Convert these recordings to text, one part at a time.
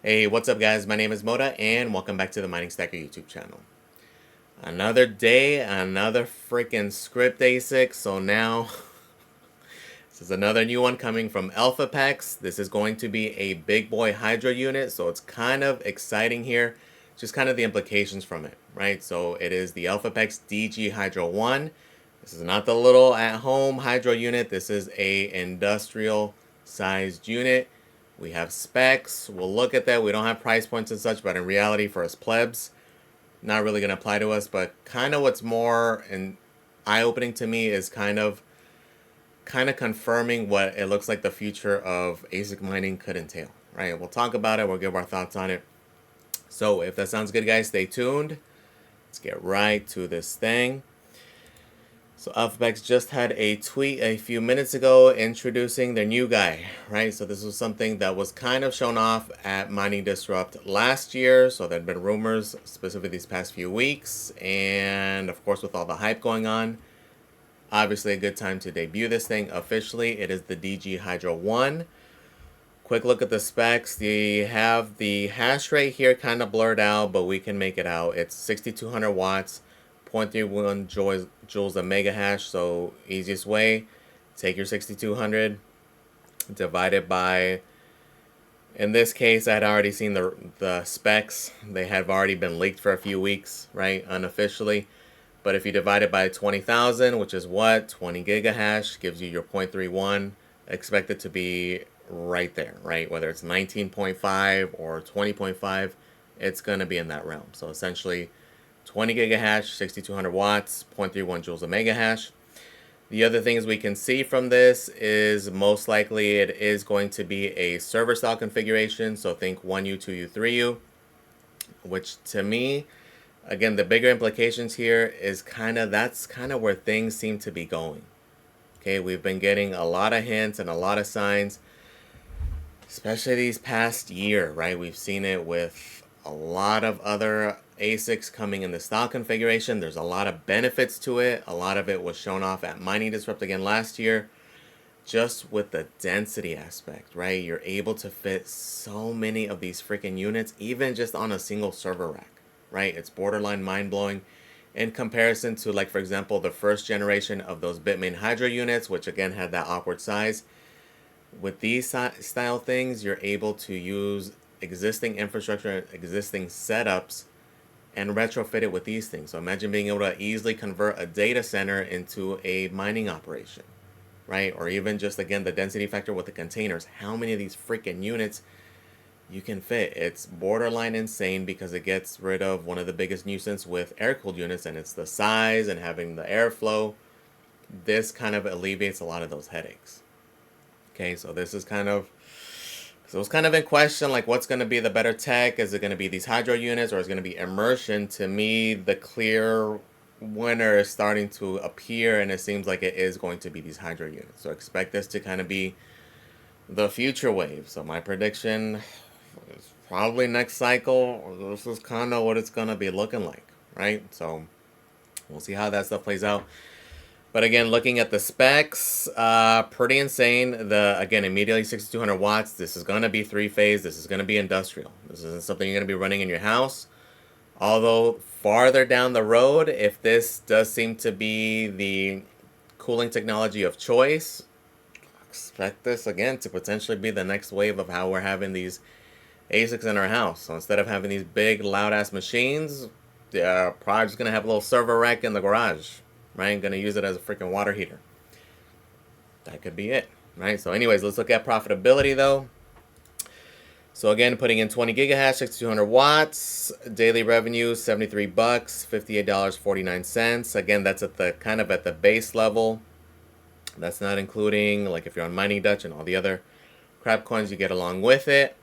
Hey, what's up guys? My name is Moda and welcome back to the Mining Stacker YouTube channel. Another day, another freaking script ASIC. So now, this is another new one coming from Elphapex. This is going to be a big boy Hydro unit. So it's kind of exciting here. Just kind of the implications from it, right? So it is the Elphapex DG Hydro 1. This is not the little at-home Hydro unit. This is a industrial sized unit. We have specs. We'll look at that. We don't have price points and such, but in reality, for us plebs, not really going to apply to us. But kind of what's more and eye-opening to me is kind of confirming what it looks like the future of ASIC mining could entail. Right? We'll talk about it. We'll give our thoughts on it. So if that sounds good, guys, stay tuned. Let's get right to this thing. So Elphapex just had a tweet a few minutes ago introducing their new guy, right? So this was something that was kind of shown off at Mining Disrupt last year. So there had been rumors, specifically these past few weeks. And of course, with all the hype going on, obviously a good time to debut this thing officially. It is the DG Hydro 1. Quick look at the specs. They have the hash rate here kind of blurred out, but we can make it out. It's 6,200 watts. 0.31 joules a mega hash. So easiest way, take your 6200, divide it by, in this case I had already seen the specs. They have already been leaked for a few weeks, right, unofficially. But if you divide it by 20,000, which is what, 20 gigahash, gives you your 0.31, expect it to be right there, right? Whether it's 19.5 or 20.5, it's going to be in that realm. So essentially 20 gigahash, 6200 watts, 0.31 joules a mega hash. The other things we can see from this is most likely it is going to be a server style configuration. So think 1U, 2U, 3U, which to me, again, the bigger implications here is that's kind of where things seem to be going. Okay, we've been getting a lot of hints and a lot of signs, especially these past year, right? We've seen it with a lot of other ASICs coming in the style configuration. There's a lot of benefits to it. A lot of it was shown off at Mining Disrupt again last year. Just with the density aspect, right? You're able to fit so many of these freaking units, even just on a single server rack, right? It's borderline mind-blowing in comparison to, like, for example, the first generation of those bitmain Hydro units, which again had that awkward size. With these style things, you're able to use existing infrastructure, existing setups, and retrofit it with these things. So imagine being able to easily convert a data center into a mining operation, right? Or even just, again, the density factor with the containers. How many of these freaking units you can fit? It's borderline insane because it gets rid of one of the biggest nuisance with air-cooled units, and it's the size and having the airflow. This kind of alleviates a lot of those headaches. Okay, so this is kind of, so it's kind of in question, like what's going to be the better tech? Is it going to be these Hydro units or is it going to be immersion? To me, the clear winner is starting to appear, and it seems like it is going to be these Hydro units. So expect this to kind of be the future wave. So my prediction is probably next cycle, this is kind of what it's going to be looking like, right? So we'll see how that stuff plays out. But again, looking at the specs, pretty insane. Again, immediately 6200 watts. This is going to be three-phase. This is going to be industrial. This isn't something you're going to be running in your house. Although farther down the road, if this does seem to be the cooling technology of choice, expect this again to potentially be the next wave of how we're having these ASICs in our house. So instead of having these big loud-ass machines, they're probably just going to have a little server rack in the garage. Right, gonna use it as a freaking water heater. That could be it, right? So anyways, let's look at profitability though. So again, putting in 20 gigahash, 6200 watts, daily revenue, 73 bucks, $58.49. Again, that's at the kind of at the base level. That's not including, like, if you're on Mining Dutch and all the other crap coins you get along with it.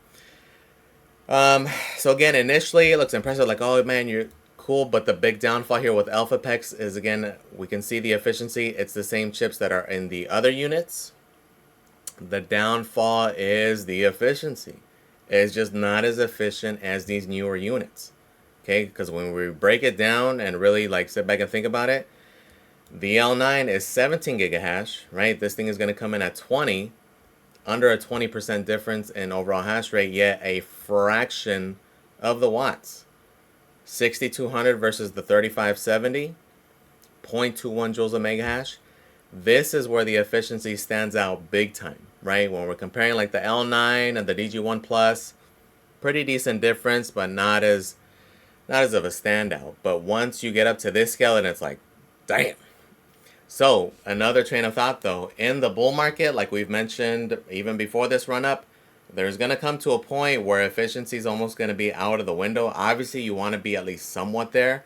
So again, initially it looks impressive, like, oh man, you're cool, but the big downfall here with Elphapex is, again, we can see the efficiency. It's the same chips that are in the other units. The downfall is the efficiency. It's just not as efficient as these newer units. Okay, because when we break it down and really like sit back and think about it, the L9 is 17 gigahash, right? This thing is going to come in at 20. under a 20% difference in overall hash rate, yet a fraction of the watts. 6200 versus the 3570, 0.21 joules a mega hash. This is where the efficiency stands out big time, right? When we're comparing like the L9 and the DG1 Plus, pretty decent difference, but not as of a standout. But once you get up to this scale, and it's like, damn. So another train of thought though, in the bull market, like we've mentioned even before this run up, there's going to come to a point where efficiency is almost going to be out of the window. Obviously, you want to be at least somewhat there.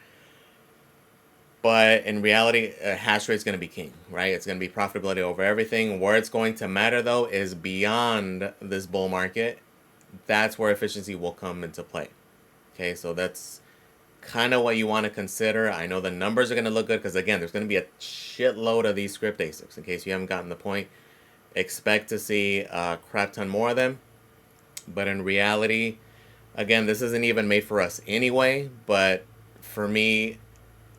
But in reality, hash rate is going to be king, right? It's going to be profitability over everything. Where it's going to matter, though, is beyond this bull market. That's where efficiency will come into play. Okay, so that's kind of what you want to consider. I know the numbers are going to look good because, again, there's going to be a shitload of these Scrypt ASICs. In case you haven't gotten the point, expect to see a crap ton more of them. But in reality, again, this isn't even made for us anyway. But for me,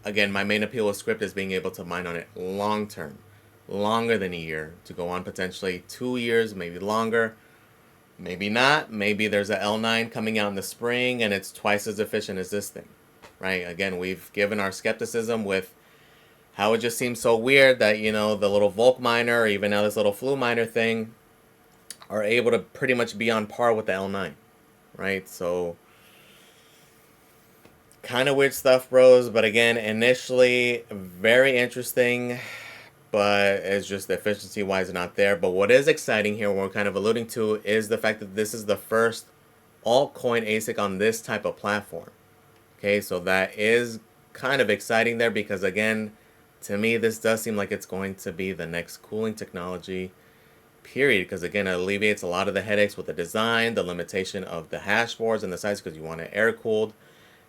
again, my main appeal with Scrypt is being able to mine on it long term, longer than a year, to go on potentially 2 years, maybe longer, maybe not. Maybe there's a L9 coming out in the spring and it's twice as efficient as this thing, right? Again, we've given our skepticism with how it just seems so weird that, you know, the little Volk miner or even now this little Flu miner thing are able to pretty much be on par with the L9, right? So kind of weird stuff, bros. But again, initially very interesting, but it's just efficiency wise not there. But what is exciting here, what we're kind of alluding to, is the fact that this is the first altcoin ASIC on this type of platform. Okay, so that is kind of exciting there because, again, to me, this does seem like it's going to be the next cooling technology, period. Because, again, it alleviates a lot of the headaches with the design, the limitation of the hash boards and the size because you want it air-cooled,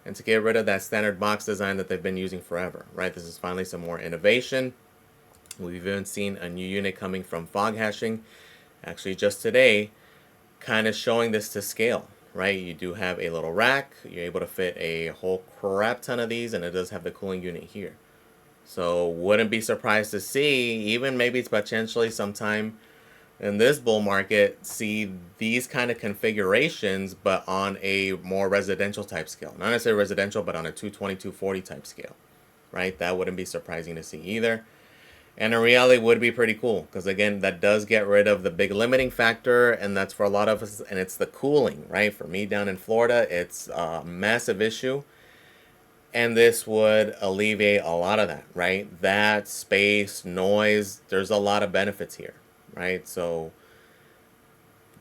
and to get rid of that standard box design that they've been using forever, right? This is finally some more innovation. We've even seen a new unit coming from fog hashing, actually just today, kind of showing this to scale, right? You do have a little rack, you're able to fit a whole crap ton of these, and it does have the cooling unit here. So wouldn't be surprised to see, even maybe it's potentially sometime in this bull market, see these kind of configurations, but on a more residential type scale. Not necessarily residential, but on a 220, 240 type scale, right? That wouldn't be surprising to see either. And in reality, would be pretty cool because, again, that does get rid of the big limiting factor, and that's for a lot of us, and it's the cooling, right? For me down in Florida, it's a massive issue, and this would alleviate a lot of that, right? That, space, noise, there's a lot of benefits here, right? So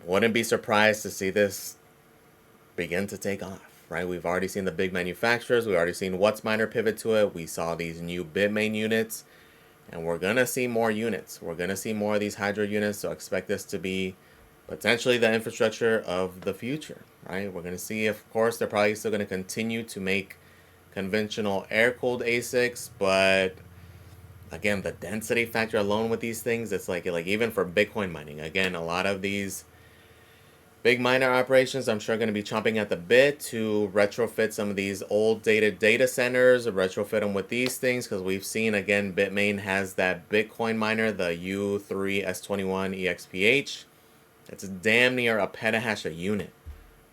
wouldn't be surprised to see this begin to take off, right? We've already seen the big manufacturers. We've already seen WhatsMiner pivot to it. We saw these new bitmain units. And we're going to see more units. We're going to see more of these Hydro units. So expect this to be potentially the infrastructure of the future, right? We're going to see, of course, they're probably still going to continue to make conventional air-cooled ASICs. But again, the density factor alone with these things, it's like even for Bitcoin mining, again, a lot of these big miner operations, I'm sure, going to be chomping at the bit to retrofit some of these old dated data centers, or retrofit them with these things, because we've seen, again, Bitmain has that Bitcoin miner, the U3S21 EXPH. It's damn near a petahash a unit.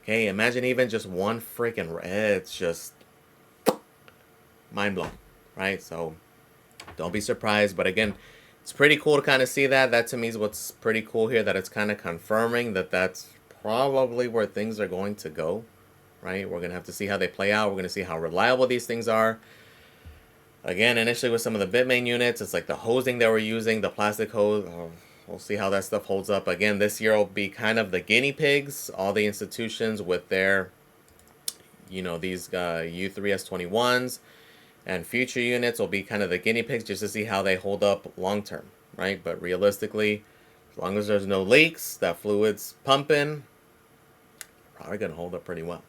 Okay, imagine even just one freaking, it's just mind-blowing, right? So don't be surprised, but again, it's pretty cool to kind of see that. That to me is what's pretty cool here, that it's kind of confirming that that's probably where things are going to go, right? We're going to have to see how they play out. We're going to see how reliable these things are. Again, initially with some of the Bitmain units, it's like the hosing that we're using, the plastic hose. We'll see how that stuff holds up. Again, this year will be kind of the guinea pigs. All the institutions with their, these U3S21s and future units will be kind of the guinea pigs just to see how they hold up long term, right? But realistically, as long as there's no leaks, that fluid's pumping, probably going to hold up pretty well,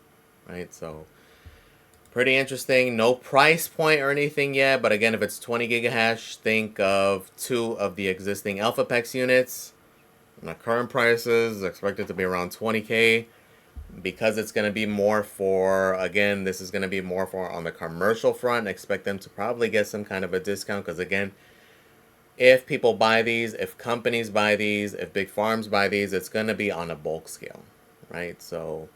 right? So pretty interesting. No price point or anything yet, but again, if it's 20 gigahash, think of 2 of the existing Elphapex units. And the current prices expected to be around 20K, because it's going to be more for, again, this is going to be more for on the commercial front. Expect them to probably get some kind of a discount because, again, if people buy these, if companies buy these, if big farms buy these, it's going to be on a bulk scale, right? So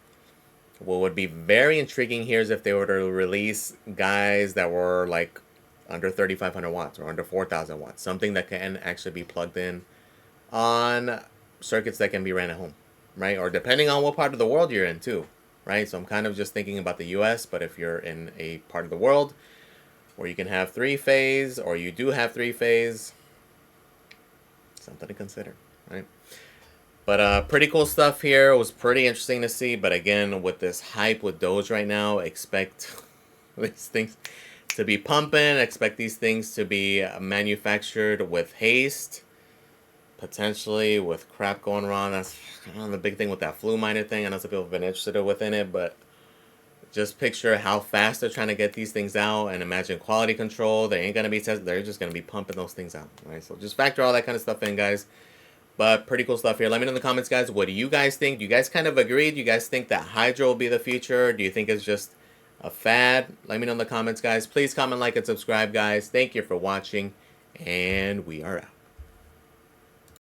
what would be very intriguing here is if they were to release guys that were like under 3,500 watts or under 4,000 watts, something that can actually be plugged in on circuits that can be ran at home, right? Or depending on what part of the world you're in too, right? So I'm kind of just thinking about the US, but if you're in a part of the world where you can have three-phase, or you do have three-phase, something to consider, right? But pretty cool stuff here. It was pretty interesting to see. But again, with this hype with Doge right now, expect these things to be pumping. Expect these things to be manufactured with haste. Potentially with crap going wrong. That's the big thing with that flu miner thing. I know some people have been interested within it, but just picture how fast they're trying to get these things out, and imagine quality control. They ain't going to be tested. They're just going to be pumping those things out, right? So just factor all that kind of stuff in, guys. But pretty cool stuff here. Let me know in the comments, guys. What do you guys think? Do you guys kind of agree? Do you guys think that Hydro will be the future? Do you think it's just a fad? Let me know in the comments, guys. Please comment, like, and subscribe, guys. Thank you for watching, and we are out.